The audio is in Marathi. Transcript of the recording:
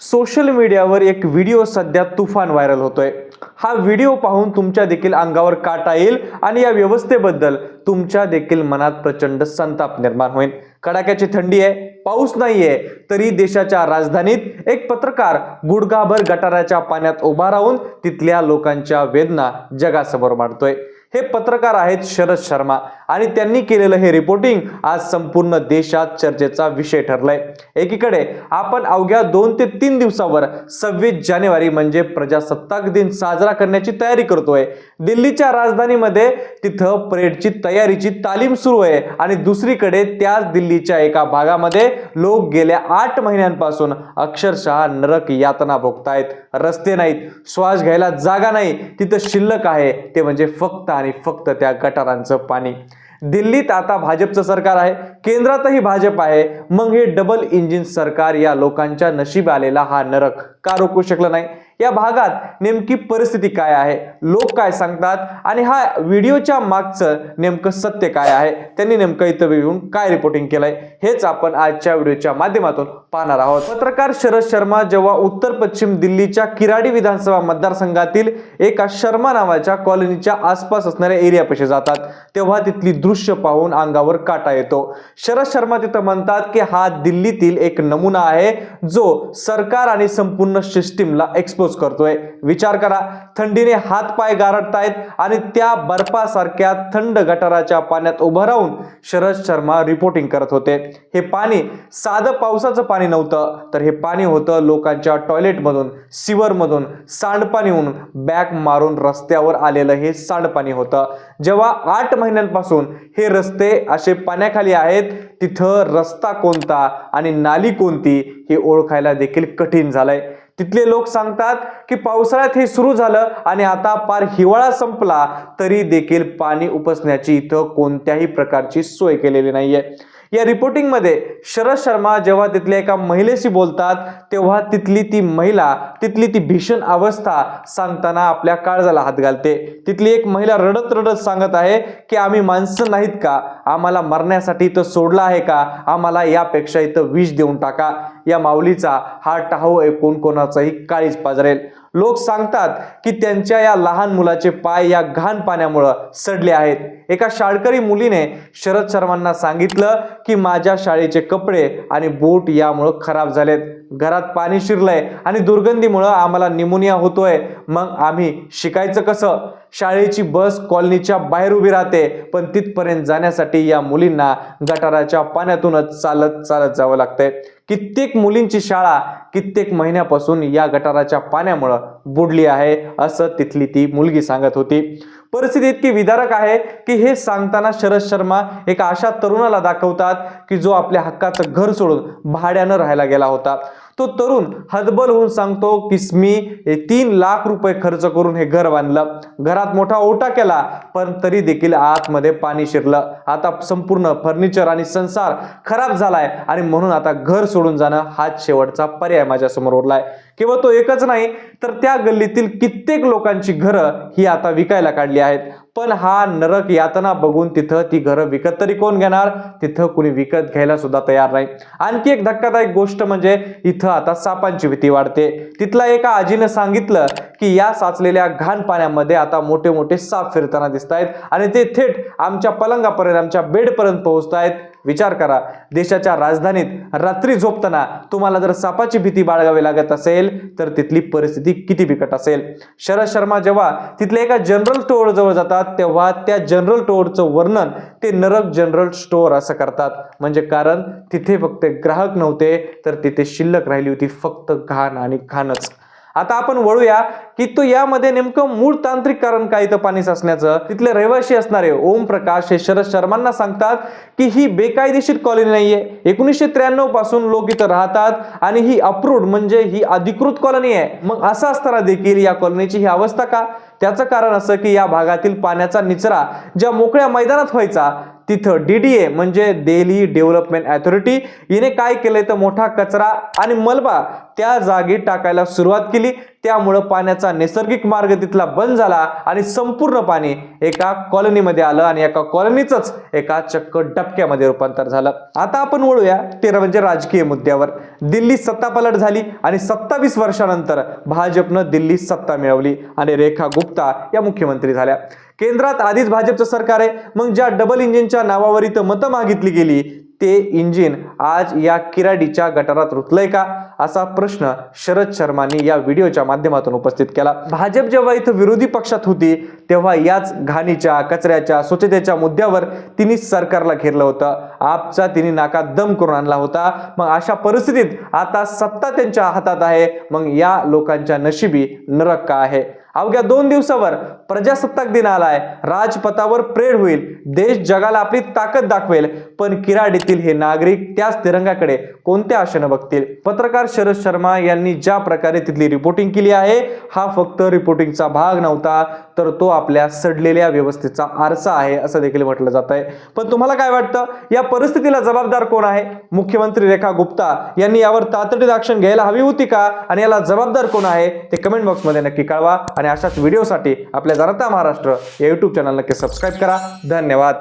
सोशल मीडियावर एक व्हिडिओ सध्या तुफान व्हायरल होतोय। हा व्हिडिओ पाहून तुमच्या देखील अंगावर काटा येईल आणि या व्यवस्थेबद्दल तुमच्या देखील मनात प्रचंड संताप निर्माण होईल। कडाक्याची थंडी आहे, पाऊस नाहीये, तरी देशाच्या राजधानीत एक पत्रकार गुडघाभर गटाराच्या पाण्यात उभा राहून तिथल्या लोकांच्या वेदना जगासमोर मांडतोय। हे पत्रकार आहेत शरद शर्मा आणि त्यांनी केलेलं हे रिपोर्टिंग आज संपूर्ण देशात चर्चेचा विषय ठरलाय। एकीकडे आपण अवघ्या 2 ते 3 दिवसावर 26 जानेवारी म्हणजे प्रजासत्ताक दिन साजरा करण्याची तयारी करतोय। दिल्लीच्या राजधानीमध्ये तिथं परेडची तयारीची तालीम सुरू आहे आणि दुसरीकडे त्याच दिल्लीच्या एका भागामध्ये लोक गेल्या 8 महिन्यांपासून अक्षरशः नरक यातना भोगतायत। रस्ते नाहीत, श्वास घ्यायला जागा नाही, तिथं शिल्लक आहे ते म्हणजे फक्त आणि फक्त त्या गटारांचं पाणी। दिल्लीत आता भाजपचं सरकार आहे, केंद्रातही भाजप आहे, मग हे डबल इंजिन सरकार या लोकांच्या नशीब आलेला हा नरक का रोखू शकलं नाही? या भागात नेमकी परिस्थिती काय आहे, लोक काय सांगतात आणि हा व्हिडिओच्या मागचं नेमकं सत्य काय आहे, त्यांनी नेमकं इथं येऊन काय रिपोर्टिंग केलंय, हेच आपण आजच्या व्हिडिओच्या माध्यमातून पाहणार आहोत। पत्रकार शरद शर्मा जेव्हा उत्तर पश्चिम दिल्लीच्या किराडी विधानसभा मतदारसंघातील एका शर्मा नावाच्या कॉलनीच्या आसपास असणाऱ्या एरियापाशी जातात, तेव्हा तिथली दृश्य पाहून अंगावर काटा येतो। शरद शर्मा तिथं म्हणतात की हा दिल्लीतील एक नमुना आहे जो सरकार आणि संपूर्ण सिस्टीमला एक्सपोज करतोय। विचार करा, थंडीने हात पाय गारठतायत आणि त्या बर्फासारख्या थंड गटाराच्या पाण्यात उभं राहून शरद शर्मा रिपोर्टिंग करत होते। हे पाणी साधं पावसाचं पाणी नव्हतं, तर हे पाणी होतं लोकांच्या टॉयलेटमधून, सीवरमधून, सांडपाणीहून बॅग मारून रस्त्यावर आलेलं हे सांडपाणी होतं। जेव्हा 8 महिन्यांपासून हे रस्ते असे पाण्याखाली आहेत, तिथं रस्ता कोणता आणि नाली कोणती हे ओळखायला देखील कठीण झालंय। तिथले लोक सांगतात की पावसाळ्यात हे सुरू झालं आणि आता पार हिवाळा संपला तरी देखील पाणी उपसण्याची इथं कोणत्याही प्रकारची सोय केलेली नाहीये। या रिपोर्टिंग मध्ये शरद शर्मा जेव्हा तिथल्या एका महिलेशी बोलतात, तेव्हा तिथली ती महिला तिथली ती भीषण अवस्था सांगताना आपल्या काळजाला हात घालते। तिथली एक महिला रडत रडत सांगत आहे की आम्ही माणसं नाहीत का, आम्हाला मरण्यासाठी इथं सोडलं आहे का, आम्हाला यापेक्षा इथं विष देऊन टाका। या माऊलीचा हा टाहो ऐकून कोणाचाही काळीज पाजरेल। लोक सांगतात की त्यांच्या या लहान मुलाचे पाय या घाण पाण्यामुळे सडले आहेत। एका शाळकरी मुलीने शरद शर्मांना सांगितलं की माझ्या शाळेचे कपडे आणि बूट यामुळे खराब झालेत, घरात पाणी शिरलंय आणि दुर्गंधीमुळे आम्हाला निमोनिया होतोय, मग आम्ही शिकायचं कसं? शाळेची बस कॉलनीच्या बाहेर उभी राहते, पण तिथपर्यंत जाण्यासाठी या मुलींना गटाराच्या पाण्यातूनच चालत चालत जावं लागतंय। कित्येक मुलींची शाळा कित्येक महिन्यापासून या गटाराच्या पाण्यामुळे बुडली आहे, असं तिथली ती मुलगी सांगत होती। परिस्थिती इतकी विदारक आहे की हे सांगताना शरद शर्मा एका अशा तरुणाला दाखवतात की जो आपल्या हक्काचं घर सोडून भाड्यानं राहायला गेला होता। तो तरुण हतबल होऊन सांगतो की मी 3 लाख रुपये खर्च करून हे घर बांधलं, घरात मोठा ओटा केला, पण तरी देखील आतमध्ये पाणी शिरलं, आता संपूर्ण फर्निचर आणि संसार खराब झालाय आणि म्हणून आता घर सोडून जाणं हाच शेवटचा पर्याय माझ्या समोर उरलाय। केवळ तो एकच नाही, तर त्या गल्लीतील कित्येक लोकांची घरं ही आता विकायला काढली आहेत, पण हा नरक यातना बघून तिथं ती घरं विकत तरी कोण घेणार? तिथं कुणी विकत घ्यायला सुद्धा तयार नाही। आणखी एक धक्कादायक गोष्ट म्हणजे इथं आता सापांची भीती वाढते। तिथला एका आजीनं सांगितलं की या साचलेल्या घाण पाण्यामध्ये आता मोठे मोठे साप फिरताना दिसतायत आणि ते थेट आमच्या पलंगापर्यंत, आमच्या बेडपर्यंत पोहोचतायत। विचार करा, देशाच्या राजधानीत रात्री झोपताना तुम्हाला जर सापाची भीती बाळगावी लागत असेल तर तिथली परिस्थिती किती बिकट असेल। शरद शर्मा जेव्हा तिथल्या एका जनरल स्टोअर जवळ जातात, तेव्हा त्या जनरल स्टोअरचं वर्णन ते नरक जनरल स्टोअर असं करतात, म्हणजे कारण तिथे फक्त ग्राहक नव्हते, तर तिथे शिल्लक राहिली होती फक्त घाण आणि घाणच। आता आपण वळूया की तो यामध्ये नेमकं मूळ तांत्रिक कारण काय इथं पाणी साचण्याचं। तिथले रहिवासी असणारे ओम प्रकाश हे शरद शर्मांना सांगतात की ही बेकायदेशीर कॉलनी नाहीये, 1993 पासून लोक इथं राहतात आणि ही अप्रूव्ड म्हणजे ही अधिकृत कॉलनी आहे। मग असं असताना देखील या कॉलनीची ही अवस्था का? त्याचं कारण असं की या भागातील पाण्याचा निचरा ज्या मोकळ्या मैदानात व्हायचा, तिथं DDA म्हणजे दिल्ली डेव्हलपमेंट अथॉरिटी हिने काय केलंय तर मोठा कचरा आणि मलबा त्या जागी टाकायला सुरुवात केली। त्यामुळे पाण्याचा नैसर्गिक मार्ग तिथला बंद झाला आणि संपूर्ण पाणी एका कॉलनीमध्ये आलं आणि एका कॉलनीचंच एका चक्क डबक्यामध्ये रूपांतर झालं. आता आपण वळूया ते म्हणजे राजकीय मुद्द्यावर. दिल्ली सत्तापालट झाली आणि 27 वर्षानंतर भाजपनं दिल्ली सत्ता मिळवली आणि रेखा गुप्ता या मुख्यमंत्री झाल्या. केंद्रात आधीच भाजपचं सरकार आहे, मग ज्या डबल इंजिनच्या नावावर इथं मतं मागितली गेली ते इंजिन आज या किराडीच्या गटारात रुतलंय का, असा प्रश्न शरद शर्मांनी या व्हिडिओच्या माध्यमातून उपस्थित केला. भाजप जेव्हा इथं विरोधी पक्षात होती तेव्हा याच घाणीच्या, कचऱ्याच्या, स्वच्छतेच्या मुद्द्यावर तिने सरकारला घेरलं होतं. आपचा तिने नाकात दम करून आणला होता. मग अशा परिस्थितीत आता सत्ता त्यांच्या हातात आहे, मग या लोकांच्या नशिबी नरक का आहे. अवघ्या 2 दिवसावर प्रजासत्ताक दिन आलाय, राजपथावर परेड होईल, देश जगाला आपली ताकद दाखवेल, पण किराडीतील हे नागरिक त्याच तिरंगाकडे कोणत्या आशेने बघतील. पत्रकार शरद शर्मा यांनी ज्या प्रकारे तिथली रिपोर्टिंग केली आहे हा फक्त रिपोर्टिंगचा भाग नव्हता, तर तो आपल्या सडलेल्या व्यवस्थेचा आरसा आहे असं देखील म्हटलं जात आहे. पण तुम्हाला काय वाटतं, या परिस्थितीला जबाबदार कोण आहे? मुख्यमंत्री रेखा गुप्ता यांनी यावर तातडीने ऍक्शन घ्यायला हवी होती का, आणि याला जबाबदार कोण आहे ते कमेंट बॉक्समध्ये नक्की कळवा. आणि अशाच व्हिडिओसाठी आपल्या जनता महाराष्ट्र या YouTube चॅनल नक्की सबस्क्राईब करा. धन्यवाद.